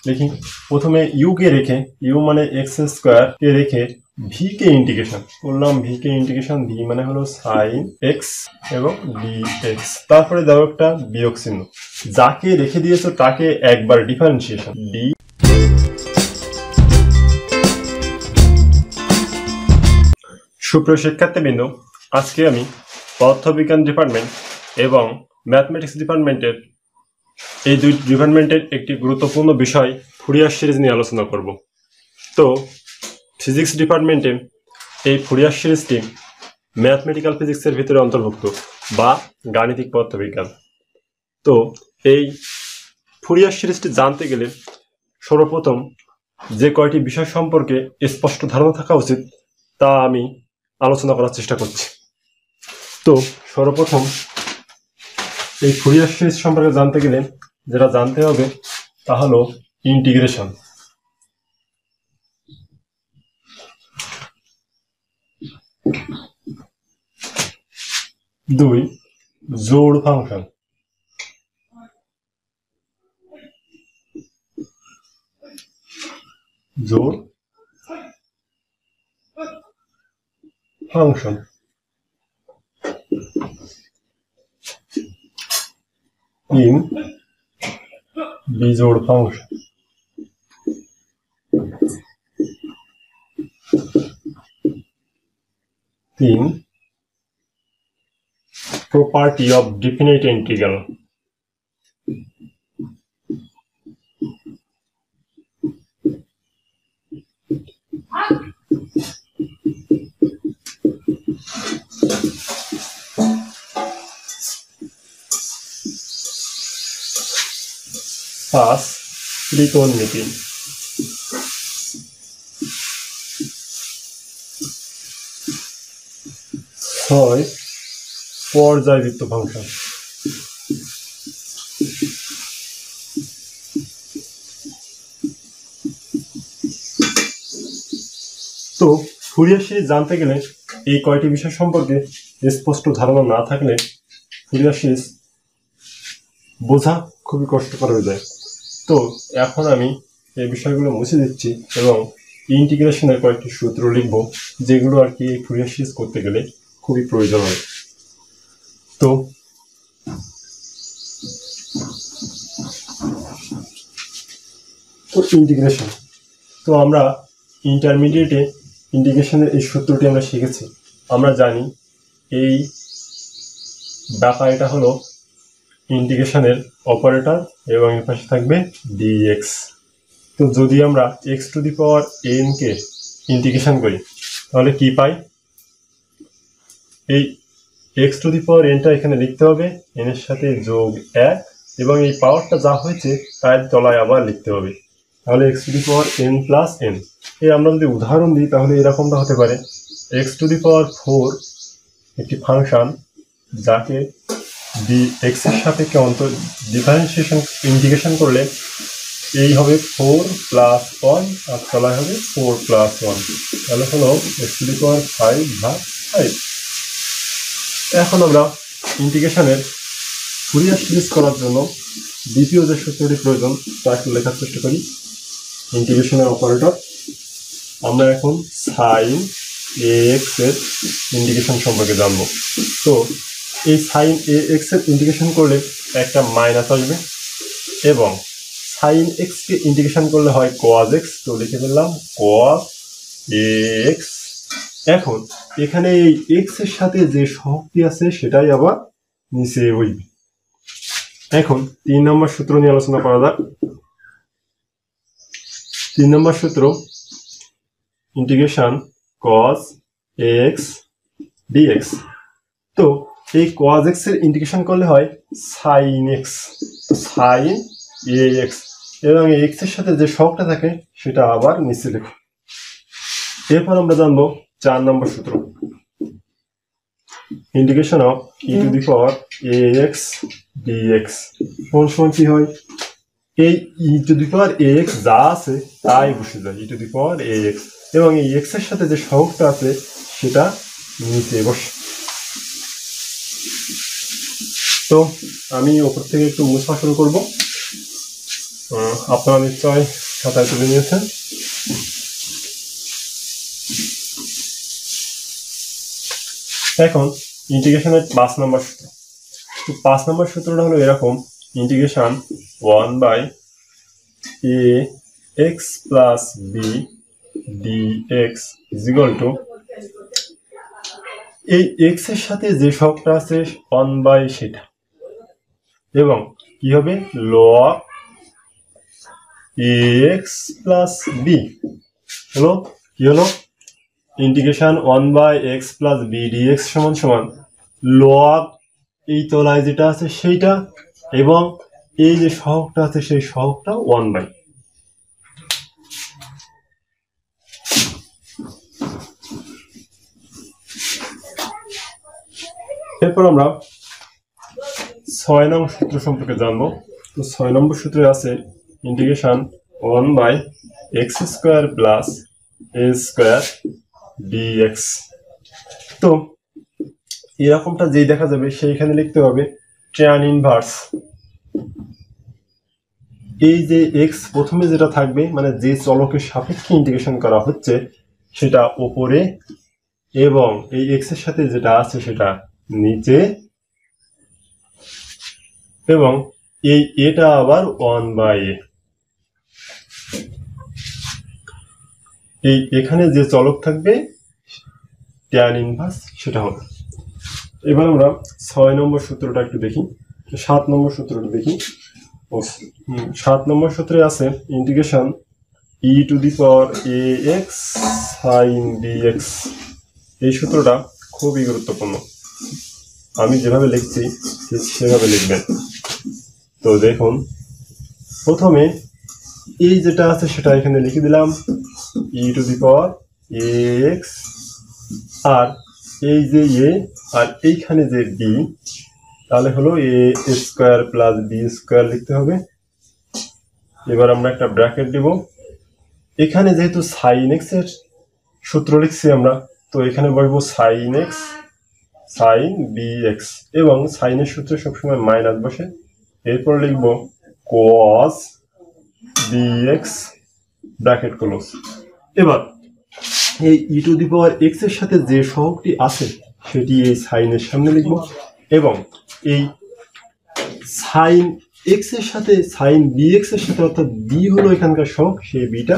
দেখি প্রথমে ইউ কে রেখে, ইউ মানে এক্স স্কোয়ার কে রেখে ভি কে ইন্টিগ্রেশন করলাম। ভি কে ইন্টিগ্রেশন, ভি মানে হলো সাইন এক্স এবং ডি এক্স, তারপরে দাও একটা বিয়োগ চিহ্ন। যাকে রেখে দিয়েছো তাকে একবার ডিফারেন্সিয়েশন ডি। সুপ্রিয় শিক্ষার্থীবৃন্দ, আজকে আমি পদার্থবিজ্ঞান ডিপার্টমেন্ট এবং ম্যাথমেটিক্স ডিপার্টমেন্টের এই দুই ডিপার্টমেন্টের একটি গুরুত্বপূর্ণ বিষয় ফুরিয়ার সিরিজ নিয়ে আলোচনা করব। তো ফিজিক্স ডিপার্টমেন্টে এই ফুরিয়ার সিরিজটি ম্যাথমেটিক্যাল ফিজিক্সের ভিতরে অন্তর্ভুক্ত বা গাণিতিক পদার্থবিজ্ঞান। তো এই ফুরিয়ার সিরিজটি জানতে গেলে সর্বপ্রথম যে কয়টি বিষয় সম্পর্কে স্পষ্ট ধারণা থাকা উচিত তা আমি আলোচনা করার চেষ্টা করছি। তো সর্বপ্রথম এই ফুরিয়ার সিরিজ সম্পর্কে জানতে গেলে যেটা জানতে হবে তা হলো ইন্টিগ্রেশন। দুই, জোড় ফাংশন। জোড় ফাংশন। তিন, বিজোড় ফাংশন। তিন, property of definite integral. পাঁচ, ত্রিকোণমিতি। ছয়, পর্যায়বৃত্ত ফাংশন। তো ফুরিয়ার সিরিজ জানতে গেলে এই কয়টি বিষয় সম্পর্কে স্পষ্ট ধারণা না থাকলে ফুরিয়ার সিরিজ বোঝা খুবই কষ্টকর হয়ে যায়। তো এখন আমি এই বিষয়গুলো মুছে দিচ্ছি এবং ইন্টিগ্রেশনের কয়েকটি সূত্র লিখব, যেগুলো আর কি এই ফুরিয়ার সিরিজ করতে গেলে খুবই প্রয়োজন হয়। তো ইন্টিগ্রেশন, তো আমরা ইন্টারমিডিয়েটে ইন্টিগ্রেশনের এই সূত্রটি আমরা শিখেছি। আমরা জানি এই এটা হলো ইন্টিগ্রেশনের অপারেটর এবং এর পাশে থাকবে ডিএক্স। তো যদি আমরা x two the power N K integration করি তাহলে কি পাই? এই এক্স টু দি পাওয়ার এনটা এখানে লিখতে হবে, এন এর সাথে যোগ 1 এবং এই পাওয়ারটা যা হয়েছে তার তলায় আবার লিখতে হবে। তাহলে x two the power N plus N. এই আমরা যদি উদাহরণ দিই তাহলে এরকমটা হতে পারে, এক্স টু দি পাওয়ার 4 একটি ফাংশন যাকে এক্স এর সাপেক্ষে ডিফারেন্সিয়েশন ইন্টিগ্রেশন করলে এই হবে 4 প্লাস 1 আর তলায় হবে 4 প্লাস 1, তাহলে হলো এক্স টু দি পাওয়ার 5/5। এখন আমরা ইন্টিগ্রেশনের ফুরিয়ার সিরিজ করার জন্য দ্বিতীয় যে সূত্রটি প্রয়োজন তা একটু লেখার চেষ্টা করি। ইন্টিগ্রেশনের অপারেটর, আমরা এখন সাইন এক্স এর ইন্টিগ্রেশন সম্পর্কে জানব। তো এই সাইন এক্স এর ইন্টিগ্রেশন করলে একটা মাইনাস আসবে এবং সাইন এক্স কে ইন্টিগ্রেশন করলে হয় কজ এক্স। তো লিখে ফেললাম কজ এক্স। এখন এখানে এই এক্স এর সাথে যে সহগটি আছে সেটাই আবার নিচে হইবে। এখন 3 নম্বর সূত্র নিয়ে আলোচনা করা যাক। 3 নম্বর সূত্র, ইন্টিগ্রেশন cos x dx। তো এই cos x এর ইন্টিগ্রেশন করলে হয় sin x, sin ax এবং x এর সাথে যে সহগটা থাকে সেটা আবার নিচে লেখো। এরপর আমরা জানবো 4 নম্বর সূত্র, integration of e two the power ax dx সমান কি হয়? এই e two the power ax যা আছে তাই বসে যায় e two the power ax এবং এই x এর সাথে যে সহগটা আছে সেটা নিচে বসে। তো আমি উপর থেকে একটু মুছা শুরু করব। আপনারা নিশ্চয় খাতায় তুলে নিয়েছেন। এখন ইন্টিগ্রেশনের 5 নম্বর সূত্র। তো 5 নম্বর সূত্রটা হলো এরকম, integration 1/ax plus b dx is equal two, এই x এর সাথে যে সহগটা আছে 1/, সেটা, এবং কি হবে log ax প্লাস b হলো কি হলো integration 1/x plus b dx সমান সমান log এই তলায় যেটা আছে সেইটা, এবং এই যে সহগটা আছে সেই সহগটা 1/। এরপর আমরা 6 নং সূত্র সম্পর্কে জানবো। তো 6 নম্বর সূত্রে আছে integration 1/x square plus a square dx। তো এরকমটা যেই দেখা যাবে সেইখানে লিখতে হবে tan ইনভার্স, এই যে x প্রথমে যেটা থাকবে মানে যে চলকের সাপেক্ষে ইন্টিগ্রেশন করা হচ্ছে সেটা উপরে, এবং এই x এর সাথে যেটা আছে সেটা নিচে, এবং এই এটা আবার 1/a। এই এখানে যে চলক থাকবে tan ইনভার্স সেটা হবে। এবার আমরা 6 নম্বর সূত্রটা একটু দেখি, 7 নম্বর সূত্রটা দেখি। 7 নম্বর সূত্রে আছে ইন্টিগ্রেশন e⁴ax sin bx। এই সূত্রটা খুবই গুরুত্বপূর্ণ, আমি যেভাবে লিখছি ঠিক সেভাবে লিখবেন। তো দেখুন, প্রথমে এই যেটা আছে সেটা এখানে লিখে দিলাম e⁴ax, আর এই যে a আর এইখানে যে b, তাহলে হলো a square plus b square লিখতে হবে। এবার আমরা একটা ব্র্যাকেট দিব। এখানে যেহেতু সাইন এক্স এর সূত্র লিখছি আমরা, তো এখানে বলবো সাইন এক্স সাইন bx, এবং সাইনের সূত্রে সবসময় মাইনাস বসে। এরপর লিখবো cos bx ব্র্যাকেট ক্লোজ। এবার এই e⁴x এর সাথে যে সহগটি আছে সেটি এই সাইনের সামনে লিখব, এবং এই সাইন এক্স এর সাথে সাইন bx এর সাথে, অর্থাৎ b হলো এখানকার সহগ, সেই bটা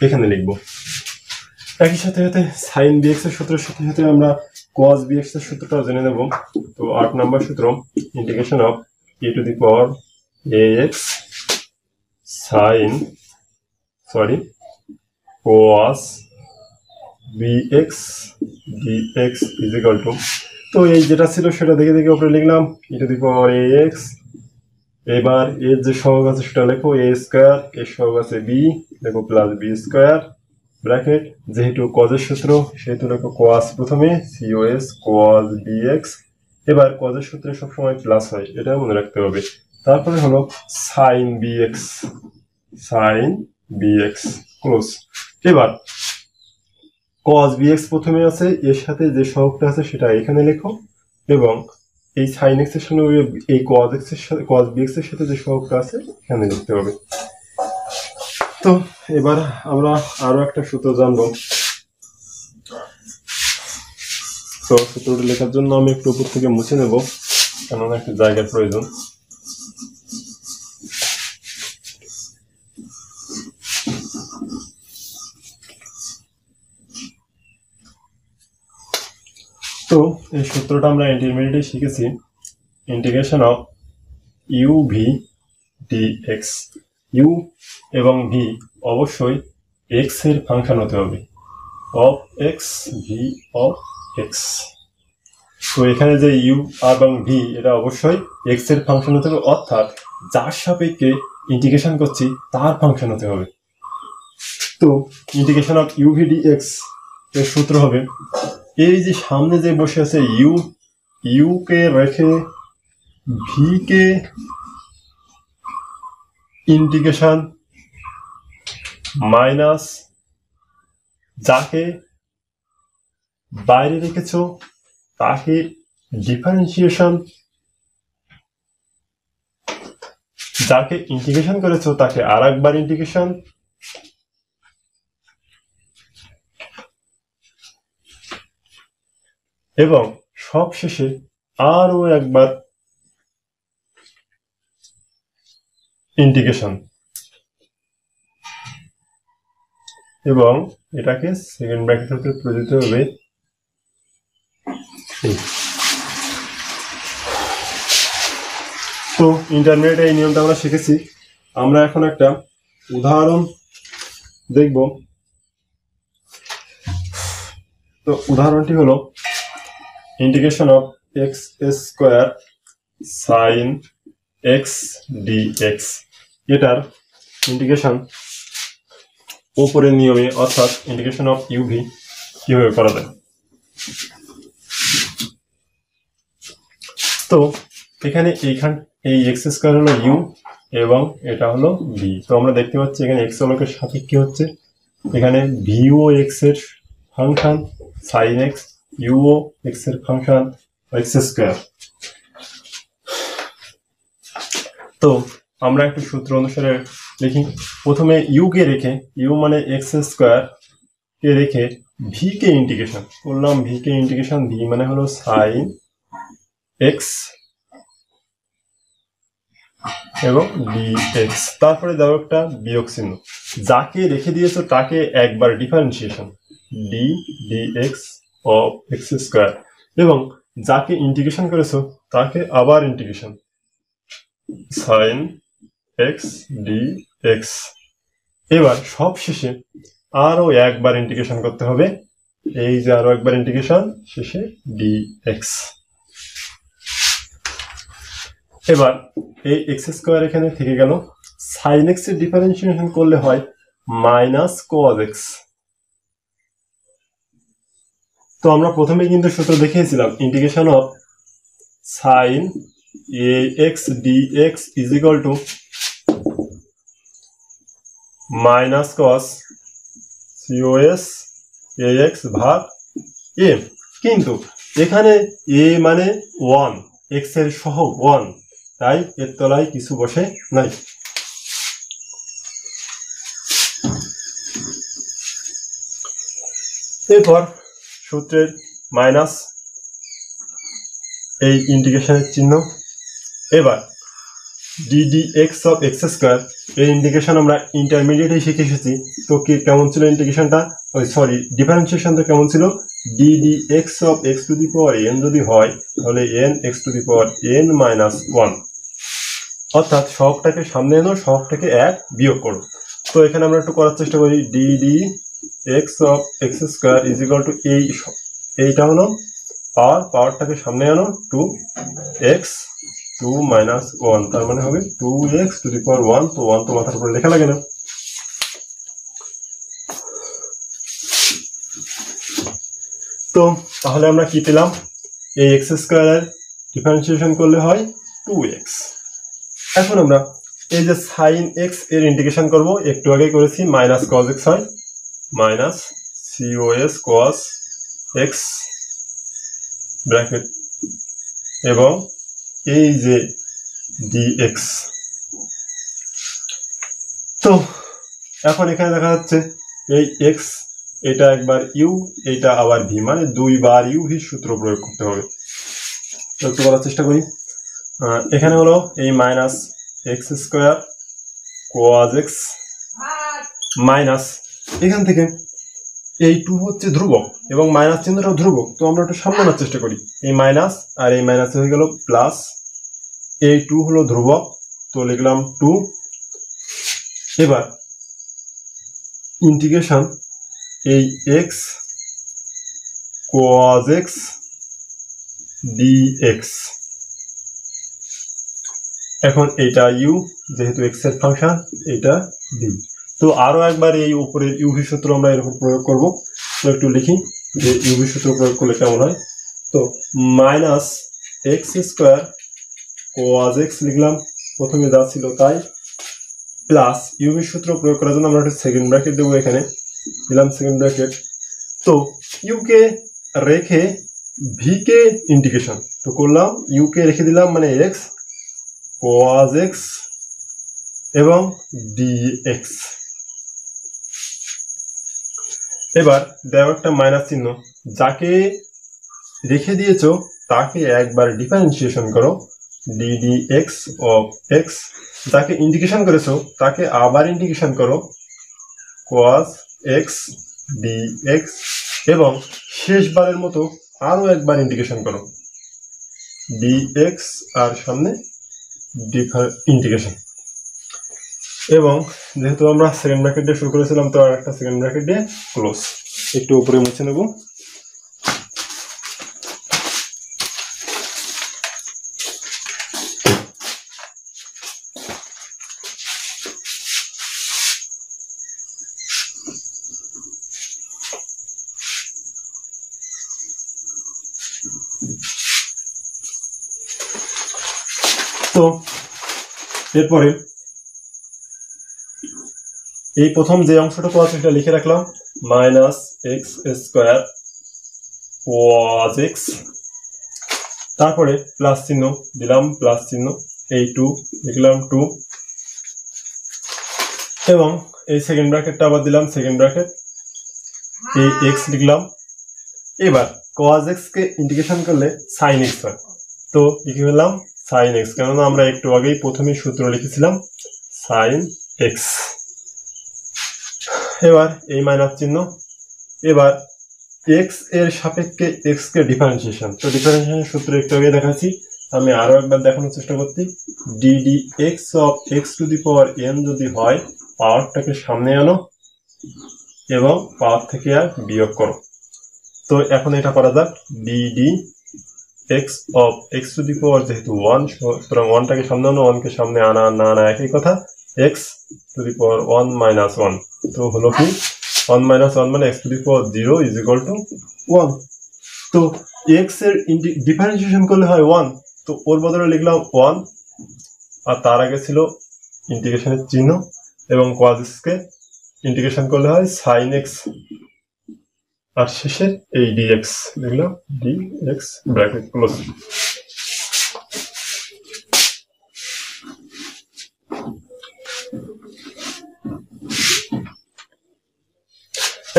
এখানে লিখব। একই সাথে সাথে সাইন bx এর সূত্রের সাথে সাথে আমরা cos bx এর সূত্রটাও জেনে নেব। তো 8 নম্বর সূত্র, integration of e⁴ax sin cos bx dx is equal two, তো এই যেটা ছিল সেটা দেখে দেখে উপরে লিখলাম e⁴ax। এবার এর যে সহগ আছে সেটা লেখো a স্কোয়ার, এর সহগ আছে b, লেখো প্লাস b স্কোয়ার ব্র্যাকেট, যেহেতু cos এর সূত্র সেহেতু লেখো cos প্রথমে, cos cos bx। এবার cos এর সূত্রে সবসময় প্লাস হয়, এটা মনে রাখতে হবে। তারপরে হলো sin bx ক্লোজ। এবার cos bx প্রথমে আছে, এর সাথে যে সহগটা আছে সেটা এখানে লেখো, এবং এই sin x এর সঙ্গে এই cos x এর সাথে cos bx এর সাথে যে সহগটা আছে এখানে লিখতে হবে। তো এবার আমরা আরো একটা সূত্র জানবো। তো সূত্রটা লেখার জন্য আমি একটু উপর থেকে মুছে নেব, কেননা একটু জায়গার প্রয়োজন। তো এই সূত্রটা আমরা ইন্টারমিডিয়েটে শিখেছি, integration of uv dx। u এবং v অবশ্যই x এর ফাংশন হতে হবে, of x v of x। তো এখানে যে u এবং v এটা অবশ্যই x এর ফাংশন হতে হবে, অর্থাৎ যার সাপেক্ষে ইন্টিগ্রেশন করছি তার ফাংশন হতে হবে। তো ইন্টিগ্রেশন অফ uv dx এর সূত্র হবে, এই যে সামনে যে বসে আছে u কে রেখে v কে ইন্টিগ্রেশন মাইনাস যাকে বাইরে রেখেছ তাকে ডিফারেন্সিয়েশন, যাকে ইন্টিগ্রেশন করেছো তাকে আর একবার ইন্টিগ্রেশন, এবং সবশেষে আরো একবার ইন্টিগ্রেশন, এবং এটাকে সেকেন্ড ব্র্যাকেট হতে প্রযোজ্য হবে। তো ইন্টারমিডিয়েট এই নিয়মটা আমরা শিখেছি। আমরা এখন একটা উদাহরণ দেখব। তো উদাহরণটি হলো integration of x square sine x dx. এটার ইন্টিগ্রেশন উপরের নিয়মে, অর্থাৎ ইন্টিগ্রেশন অফ ইউভি কিভাবে করা যায়। তো এখানে এই এক্স স্কোয়ার হলো ইউ এবং এটা হলো ভি। তো আমরা দেখতে পাচ্ছি এখানে এক্স হলকের সাপেক্ষে হচ্ছে, এখানে ভিও এক্স এর ফাংশন, সাইন এক্স, ইউও এক্স এর ফাংশন, এক্স স্কোয়ার। তো আমরা একটু সূত্র অনুসারে লিখি। প্রথমে ইউ কে রেখে, ইউ মানে এক্স স্কোয়ার কে রেখে ভি কে ইন্টিগ্রেশন করলাম। ভি কে ইন্টিগ্রেশন, ভি মানে হলো সাইন এক্স এবং ডিএক্স, তারপরে দাও একটা বিয়োগ চিহ্ন। যাকে রেখে দিয়েছো তাকে একবার differentiation, d dx of x square, এবং যাকে ইন্টিগ্রেশন করেছো তাকে আবার ইন্টিগ্রেশন, সাইন এক্স ডিএক্স। এবার সব শেষে আরো একবার ইন্টিগ্রেশন করতে হবে, এই যে আরো একবার ইন্টিগ্রেশন, শেষে ডিএক্স। এবার এই এক্স স্কোয়ার এখানে থেকে গেল, সাইন এক্স এর ডিফারেন্সিয়েশন করলে হয় মাইনাস কজ এক্স। তো আমরা প্রথমে কিন্তু সূত্র দেখিয়েছিলাম, integration of sine a x dx is equal to minus cos C O S a x ভাগ এ। কিন্তু এখানে এ মানে 1, এক্স এর সহগ 1, তাই এর তলায় কিছু বসে নাই। এরপর সূত্রের মাইনাস এই ইন্টিগ্রেশনের চিহ্ন। এবার ডিডিএক্স অফ এক্স স্কোয়ার, এই ইন্টিগ্রেশন আমরা ইন্টারমিডিয়েটে শিখে এসেছি। তো কি কেমন ছিল ইন্টিগ্রেশনটা, ডিফারেন্সিয়েশনটা কেমন ছিল, ddx of x two the power N যদি হয় তাহলে N x two the power N minus 1, অর্থাৎ সহগটাকে সামনে এনো, সহগটাকে 1 বিয়োগ করো। তো এখানে আমরা একটু করার চেষ্টা করি, ddx of x square is equal two এইটা হলো পাওয়ার, পাওয়ারটাকে সামনে আনো 2x 2 মাইনাস 1, তার মানে হবে 2x টু দি পাওয়ার 1। তো 1 তো মাথার উপরে লেখা লাগে না। তো তাহলে আমরা কি পেলাম, এই এক্স স্কোয়ারের ডিফারেন্সিয়েশন করলে হয় 2x। এখন আমরা এই যে সাইন এক্স এর ইন্টিগ্রেশন করব, একটু আগে করেছি, মাইনাস কজ এক্স হয়, minus COS cos x bracket, এবং এই যে ডিএক্স। তো এখন এখানে দেখা যাচ্ছে এই এক্স, এটা একবার ইউ, এটা আবার ভি, মানে 2 বার ইউ ভি সূত্র প্রয়োগ করতে হবে। একটু করার চেষ্টা করি। এখানে হলো এই minus x square কোয়াজ x minus, এখান থেকে এই 2 হচ্ছে ধ্রুবক এবং মাইনাস চিহ্নটাও ধ্রুবক। তো আমরা একটু সামলানোর চেষ্টা করি, এই মাইনাস আর এই মাইনাস হয়ে গেল প্লাস, এই 2 হলো ধ্রুবক, তো লিখলাম 2। এবার ইন্টিগ্রেশন এই এক্স কোয়াজ এক্স ডিএক্স, এখন এটা ইউ যেহেতু এক্স এর ফাংশন, এটা ডি। তো আরো একবার এই উপরের ইউভি সূত্র আমরা এরকম প্রয়োগ করব। তো একটু লিখি যে ইউভি সূত্র প্রয়োগ করলে কেমন হয়। তো মাইনাস এক্স স্কোয়ার কোয়াজ এক্স লিখলাম, প্রথমে যা ছিল তাই, প্লাস ইউভি সূত্র প্রয়োগ করার জন্য আমরা একটা সেকেন্ড ব্র্যাকেট দেবো, এখানে দিলাম সেকেন্ড ব্র্যাকেট। তো ইউ কে রেখে ভি কে ইন্টিগ্রেশন তো করলাম, ইউ কে রেখে দিলাম মানে এক্স কোয়াজ এক্স এবং ডিএক্স। এবার দেওয়া একটা মাইনাস চিহ্ন, যাকে রেখে দিয়েছো তাকে একবার ডিফারেন্সিয়েশন করো, ডিডিএক্স অফ এক্স। যাকে ইন্টিগ্রেশন করেছো তাকে আবার ইন্টিগ্রেশন করো, cos x dx। এবং শেষবারের মতো আরো একবার ইন্টিগ্রেশন করো, dx আর সামনে ইন্টিগ্রেশন। এবং যেহেতু আমরা সেকেন্ড ব্র্যাকেট দিয়ে শুরু করেছিলাম, তো আর একটা সেকেন্ড ব্র্যাকেট দিয়ে ক্লোজ। একটু উপরে মুছে নেব। তো এরপরে এই প্রথম যে অংশটুকু আছে এটা লিখে রাখলাম, minus x square cos x, তারপরে প্লাস চিহ্ন দিলাম, প্লাস চিহ্ন, এই 2 লিখলাম 2, এবং এই সেকেন্ড ব্র্যাকেটটা আবার দিলাম, সেকেন্ড ব্র্যাকেট, এই x লিখলাম। এবার cos x কে ইন্টিগ্রেশন করলে sin x হয়, তো লিখে ফেললাম sin x, কেননা আমরা একটু আগেই প্রথমে সূত্র লিখেছিলাম sin x। এবার এই মাইনাস চিহ্ন। এবার x এর সাপেক্ষে x কে ডিফারেন্সিয়েশন, তো ডিফারেন্সিয়েশন সূত্র একটু আগে দেখাচ্ছি, আমি আরো একবার দেখানোর চেষ্টা করছি। ddx of x to the power n যদি হয়, পাওয়ারটাকে সামনে আনো এবং পাওয়ার থেকে আর বিয়োগ করো। তো এখন এটা করা যাক, ddx of x to the power যেহেতু 1, সুতরাং 1টাকে সামনে আনো, 1 কে সামনে আনা না আনা একই কথা, x to the power 1 minus 1। তো হলো কি 1 মাইনাস 1 মানে x to the power 0 is equal two 1। তো x এর ডিফারেন্সিয়েশন করলে হয় 1, তো ওর বদলে লিখলাম 1, আর তার আগে ছিল ইন্টিগ্রেশনের চিহ্ন, এবং cos x কে ইন্টিগ্রেশন করলে হয় sin x, আর শেষে এই dx লিখলাম, dx ব্র্যাকেট ক্লোজ।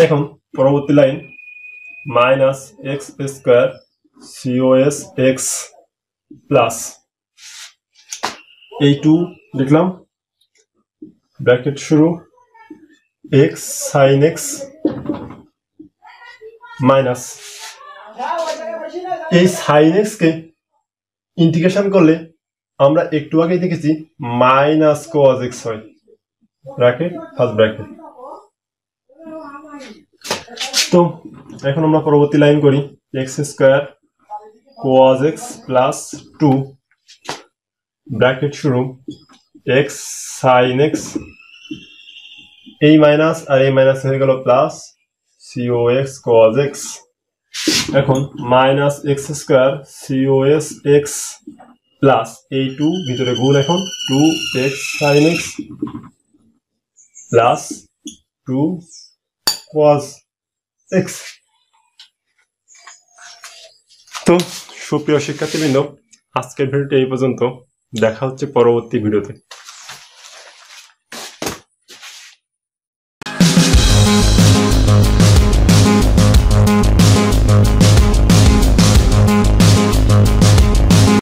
এখন পরবর্তী line, minus x square cos x plus এই 2 লিখলাম, ব্র্যাকেট শুরু, x sin x মাইনাস এই sin x কে ইন্টিগ্রেশন করলে আমরা একটু আগে দেখেছি মাইনাস cos x হয়, ব্র্যাকেট ফার্স্ট ব্র্যাকেট। তো এখন আমরা পরবর্তী লাইন করি, x square cos x plus 2 bracket শুরু, x sin x, এই মাইনাস আর এই মাইনাস হয়ে গেল প্লাস cos cos x। এখন minus x square cos x plus এই 2 ভিতরে গুণ, এখন 2x sin x plus 2 cos x। তো সুপ্রিয় শিক্ষার্থীবৃন্দ, আজকের ভিডিওটি এই পর্যন্ত, দেখা হচ্ছে পরবর্তী ভিডিওতে।